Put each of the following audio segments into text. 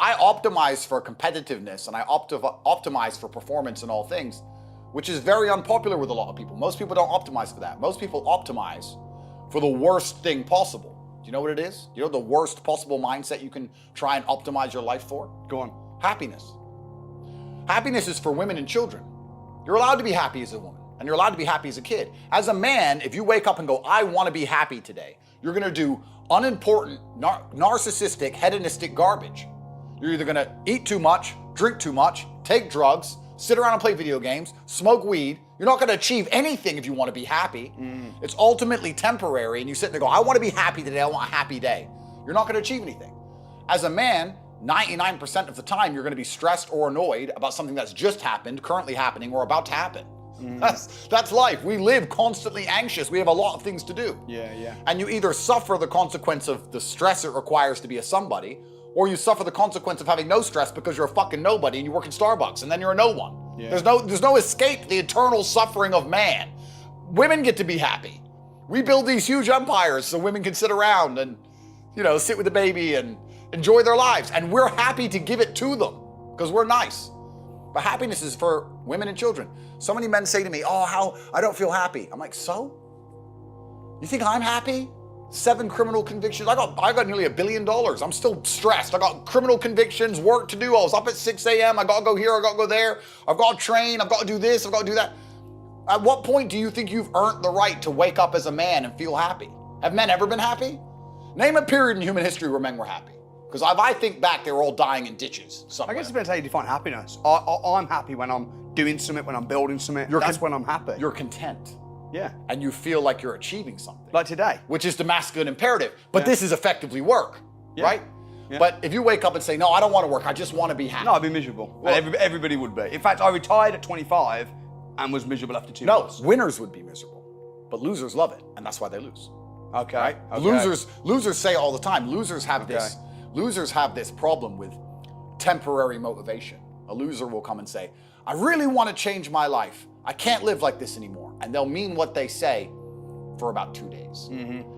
I optimize for competitiveness and I optimize for performance in all things, which is very unpopular with a lot of people. Most people don't optimize for that. Most people optimize for the worst thing possible. Do you know what it is? You know the worst possible mindset you can try and optimize your life for? Go on. Happiness. Happiness is for women and children. You're allowed to be happy as a woman, and you're allowed to be happy as a kid. As a man, if you wake up and go, I want to be happy today, you're gonna do unimportant, narcissistic, hedonistic garbage. You're either gonna eat too much, drink too much, take drugs, sit around and play video games, smoke weed. You're not gonna achieve anything if you want to be happy. It's ultimately temporary, and you sit there and go, I want to be happy today, I want a happy day. You're not gonna achieve anything. As a man, 99% of the time, you're gonna be stressed or annoyed about something that's just happened, currently happening, or about to happen. That's life. We live constantly anxious. We have a lot of things to do. Yeah. And you either suffer the consequence of the stress it requires to be a somebody, or you suffer the consequence of having no stress because you're a fucking nobody and you work in Starbucks and then you're a no one. Yeah. There's no escape the eternal suffering of man. Women get to be happy. We build these huge empires so women can sit around and, sit with the baby and enjoy their lives. And we're happy to give it to them because we're nice. But happiness is for women and children. So many men say to me, how I don't feel happy. I'm like, so? You think I'm happy? 7 criminal convictions. I got nearly $1 billion. I'm still stressed. I got criminal convictions, work to do. I was up at 6 a.m. I gotta go here, I gotta go there. I've got to train, I've got to do this, I've got to do that. At what point do you think you've earned the right to wake up as a man and feel happy? Have men ever been happy? Name a period in human history where men were happy. Because if I think back, they were all dying in ditches somewhere. I guess it depends how you define happiness. I'm happy when I'm doing something, when I'm building something. That's when I'm happy. You're content. Yeah. And you feel like you're achieving something. Like today. Which is the masculine imperative. But this is effectively work, right? Yeah. But if you wake up and say, no, I don't want to work, I just want to be happy. No, I'd be miserable. Well, and everybody would be. In fact, I retired at 25 and was miserable after 2 months. No, winners would be miserable. But losers love it, and that's why they lose. Okay. Right? Okay. Losers say all the time, losers have this problem with temporary motivation. A loser will come and say, I really want to change my life. I can't live like this anymore. And they'll mean what they say for about 2 days.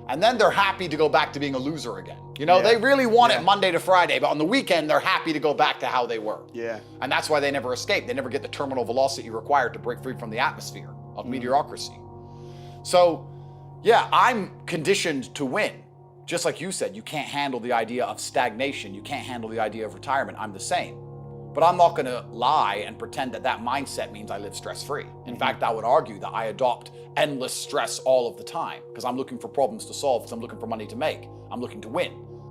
And then they're happy to go back to being a loser again. They really want it Monday to Friday, but on the weekend, they're happy to go back to how they were. Yeah. And that's why they never escape. They never get the terminal velocity required to break free from the atmosphere of mediocrity. So, yeah, I'm conditioned to win. Just like you said, you can't handle the idea of stagnation. You can't handle the idea of retirement. I'm the same. But I'm not going to lie and pretend that mindset means I live stress-free. In fact, I would argue that I adopt endless stress all of the time because I'm looking for problems to solve, because I'm looking for money to make. I'm looking to win.